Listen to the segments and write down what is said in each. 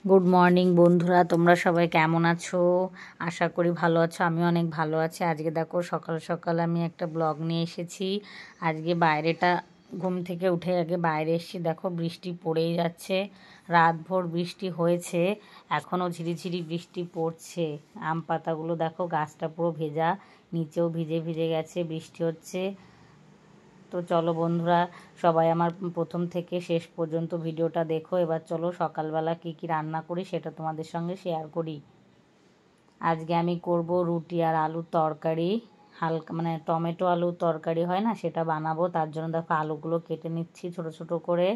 Good morning বন্ধুরা, তোমরা সবাই কেমন আছো? আশা করি ভালো আছো। আমি অনেক ভালো আছি। আজকে দেখো সকাল সকাল আমি একটা ব্লগ নিয়ে এসেছি। আজকে বাইরেটা ঘুম থেকে উঠে আগে বাইরে এসেছি। দেখো বৃষ্টি পড়েই যাচ্ছে, রাতভর বৃষ্টি হয়েছে, এখনও ঝিরিঝিরি বৃষ্টি পড়ছে। আম পাতাগুলো দেখো, গাছটা পুরো ভেজা, নিচেও ভিজে ভিজে গেছে, বৃষ্টি হচ্ছে। তো চলো বন্ধুরা, সবাই আমার প্রথম থেকে শেষ পর্যন্ত ভিডিওটা দেখো। এবার চলো সকালবেলা কি কি রান্না করি সেটা তোমাদের সঙ্গে শেয়ার করি। আজকে আমি করব রুটি আর আলুর তরকারি, হালকা মানে টমেটো আলুর তরকারি হয় না, সেটা বানাবো। তার জন্য দেখো আলুগুলো কেটে নিচ্ছি ছোট ছোট করে।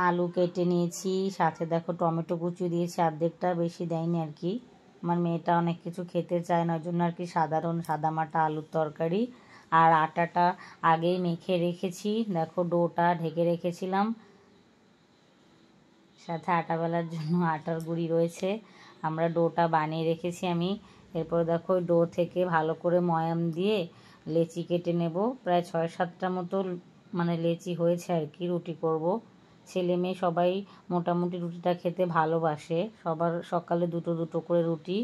আলু কেটে নিয়েছি, সাথে দেখো টমেটো কুচি দিয়েছি, অর্ধেকটা, বেশি দেয়নি আর কি। আমার মেয়েটা অনেক কিছু খেতে চায় না, ওই জন্য আর কি সাধারণ সাদামাটা আলুর তরকারি। আর আটাটা আগেই মেখে রেখেছি, দেখো ডোটা ঢেকে রেখেছিলাম, সাথে আটা বেলার জন্য আটার গুঁড়ি রয়েছে। আমরা ডোটা বানিয়ে রেখেছি আমি। এরপর দেখো ডো থেকে ভালো করে ময়াম দিয়ে লেচি কেটে নেব। প্রায় 6-7টা মতো মানে লেচি হয়েছে আর কি, রুটি করব। ছেলে মেয়ে সবাই মোটামুটি রুটিটা খেতে ভালোবাসে, সবার সকালে দুটো দুটো করে রুটি।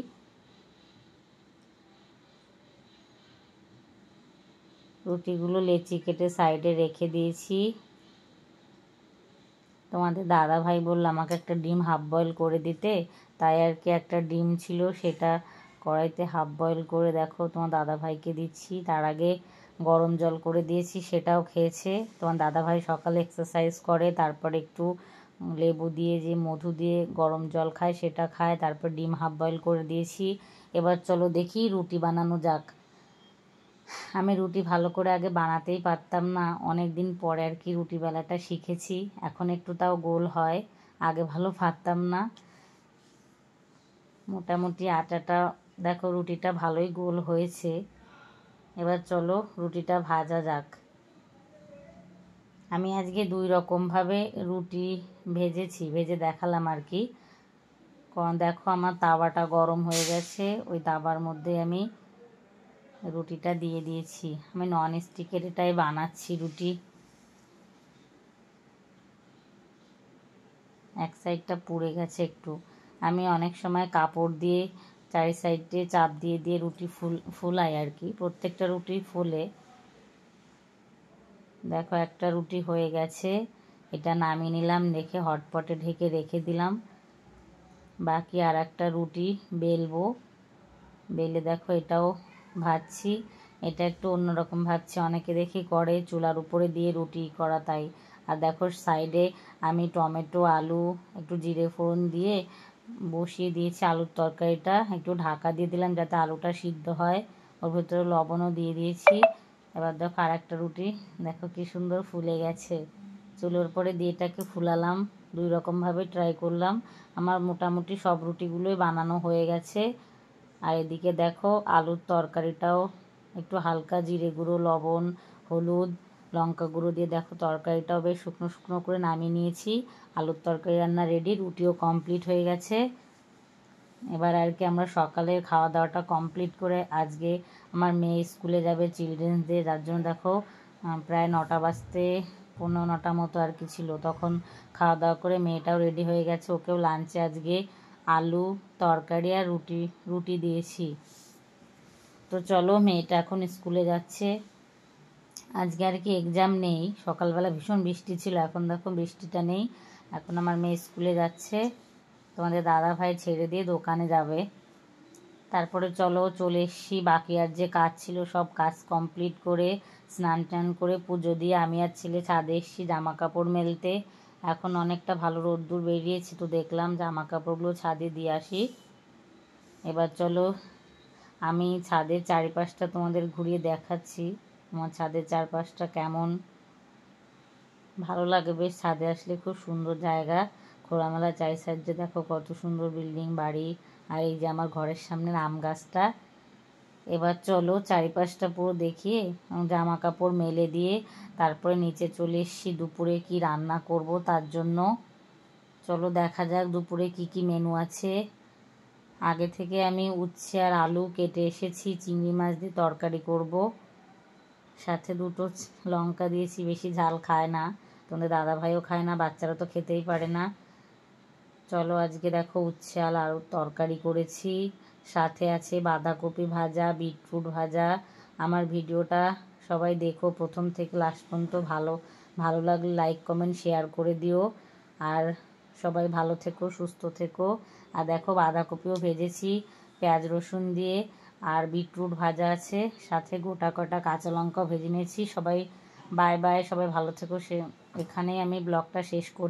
রুটিগুলো লেচি কেটে সাইডে রেখে দিয়েছি। তোমাদের দাদা ভাই বলল আমাকে একটা ডিম হাফ বয়েল করে দিতে, তাই আর কি একটা ডিম ছিল, সেটা কড়াইতে হাফ বয়েল করে দেখো তোমার দাদা ভাইকে দিচ্ছি। তার আগে গরম জল করে দিয়েছি, সেটাও খেয়েছে। তোমার দাদা ভাই সকালে এক্সারসাইজ করে, তারপর একটু লেবু দিয়ে যে মধু দিয়ে গরম জল খায় সেটা খায়, তারপর ডিম হাফ বয়েল করে দিয়েছি। এবার চলো দেখি রুটি বানানো যাক। আমি রুটি ভালো করে আগে বানাতেই পারতাম না, অনেক দিন পরে আর কি রুটি বেলাটা শিখেছি। এখন একটু তাও গোল হয়, আগে ভালো পারতাম না। মোটামুটি আটাটা দেখো, রুটিটা ভালোই গোল হয়েছে। এবার চলো রুটিটা ভাজা যাক। আমি আজকে 2 রকমভাবে রুটি ভেজেছি, ভেজে দেখালাম আর কি। দেখো আমার তাওয়াটা গরম হয়ে গেছে, ওই তাওয়ার মধ্যে আমি রুটিটা দিয়ে দিয়েছি। আমি নন স্টিকের এটাই বানাচ্ছি রুটি। এক সাইডটা পুড়ে গেছে একটু। আমি অনেক সময় কাপড় দিয়ে চারি সাইডে চাপ দিয়ে দিয়ে রুটি ফুলাই আর কি, প্রত্যেকটা রুটি ফুলে। দেখো একটা রুটি হয়ে গেছে, এটা নামিয়ে নিলাম, রেখে হটপটে ঢেকে রেখে দিলাম। বাকি আর একটা রুটি বেলবো, বেলে দেখো এটাও ভাজছি। এটা একটু অন্যরকম ভাজছি, অনেকে দেখি করে চুলার উপরে দিয়ে রুটি করা, তাই। আর দেখো সাইডে আমি টমেটো আলু একটু জিরে ফোড়ন দিয়ে বসিয়ে দিয়েছি আলুর তরকারিটা, একটু ঢাকা দিয়ে দিলাম যাতে আলুটা সিদ্ধ হয়। ওর ভেতরে লবণও দিয়ে দিয়েছি। এবার দেখো আর একটা রুটি দেখো কি সুন্দর ফুলে গেছে। চুলোর পরে দিয়ে এটাকে ফুলালাম, 2 রকমভাবে ট্রাই করলাম। আমার মোটামুটি সব রুটিগুলোই বানানো হয়ে গেছে। আর এদিকে দেখো আলুর তরকারিটাও একটু হালকা জিরে গুঁড়ো, লবণ, হলুদ, লঙ্কা গুঁড়ো দিয়ে দেখো তরকারিটাও বেশ শুকনো শুকনো করে নামিয়ে নিয়েছি। আলুর তরকারি রান্না রেডি, রুটিও কমপ্লিট হয়ে গেছে। এবার আর কি আমরা সকালের খাওয়া দাওয়াটা কমপ্লিট করে আজকে আমার মেয়ে স্কুলে যাবে চিলড্রেন্স ডে, যার জন্য দেখো প্রায় 9টা বাজতে 9:15 মতো আর কি ছিল, তখন খাওয়া দাওয়া করে মেয়েটাও রেডি হয়ে গেছে। ওকেও লাঞ্চে আজকে আলু তরকারি আর রুটি রুটি দিয়েছি। তো চলো, মেয়েটা এখন স্কুলে যাচ্ছে। আজকে আর কি এক্সাম নেই, সকালবেলা ভীষণ বৃষ্টি ছিল, এখন দেখো বৃষ্টিটা নেই। এখন আমার মেয়ে স্কুলে যাচ্ছে, তোমাদের দাদা ভাই ছেড়ে দিয়ে দোকানে যাবে। তারপরে চলো চলে এসেছি, বাকি আর যে কাজ ছিল সব কাজ কমপ্লিট করে স্নান টান করে পুজো দিয়ে আমি আর ছেলে ছাদে এসেছি জামা কাপড় মেলতে। এখন অনেকটা ভালো রোদ্দুর বেরিয়েছে, তো দেখলাম জামা কাপড়গুলো ছাদে দিয়ে আসি। এবার চলো আমি ছাদের চারিপাশটা তোমাদের ঘুরিয়ে দেখাচ্ছি, আমার ছাদের চারপাশটা কেমন। ভালো লাগে বেশ, ছাদে আসলে খুব সুন্দর জায়গা, খোলামেলা চারি সাইডে দেখো কত সুন্দর বিল্ডিং বাড়ি। আর এই যে আমার ঘরের সামনের আম গাছটা। এবার চলো চারিপাশটা পুরো দেখিয়ে জামা কাপড় মেলে দিয়ে তারপরে নিচে চলে এসেছি দুপুরে কি রান্না করব তার জন্য। চলো দেখা যাক দুপুরে কি কি মেনু আছে। আগে থেকে আমি উচ্ছে আর আলু কেটে এসেছি, চিংড়ি মাছ দিয়ে তরকারি করব, সাথে দুটো লঙ্কা দিয়েছি, বেশি ঝাল খায় না, তোমাদের দাদাভাইও খায় না, বাচ্চারা তো খেতেই পারে না। চলো আজকে দেখো উচ্ছে আর আলুর তরকারি করেছি, সাথে আছে বাঁধাকপি ভাজা, বিটরুট ভাজা। আমার ভিডিওটা সবাই দেখো প্রথম থেকে লাস্ট পর্যন্ত। ভালো লাগলে লাইক কমেন্ট শেয়ার করে দিও। আর সবাই ভালো থেকো, সুস্থ থেকো। আর দেখো বাঁধাকপিও ভেজেছি পেঁয়াজ রসুন দিয়ে, আর বিটরুট ভাজা আছে, সাথে গোটা কটা কাঁচা লঙ্কাও ভেজে নিয়েছি। সবাই বাই বাই, সবাই ভালো থেকো। এখানেই আমি ব্লগটা শেষ করছি।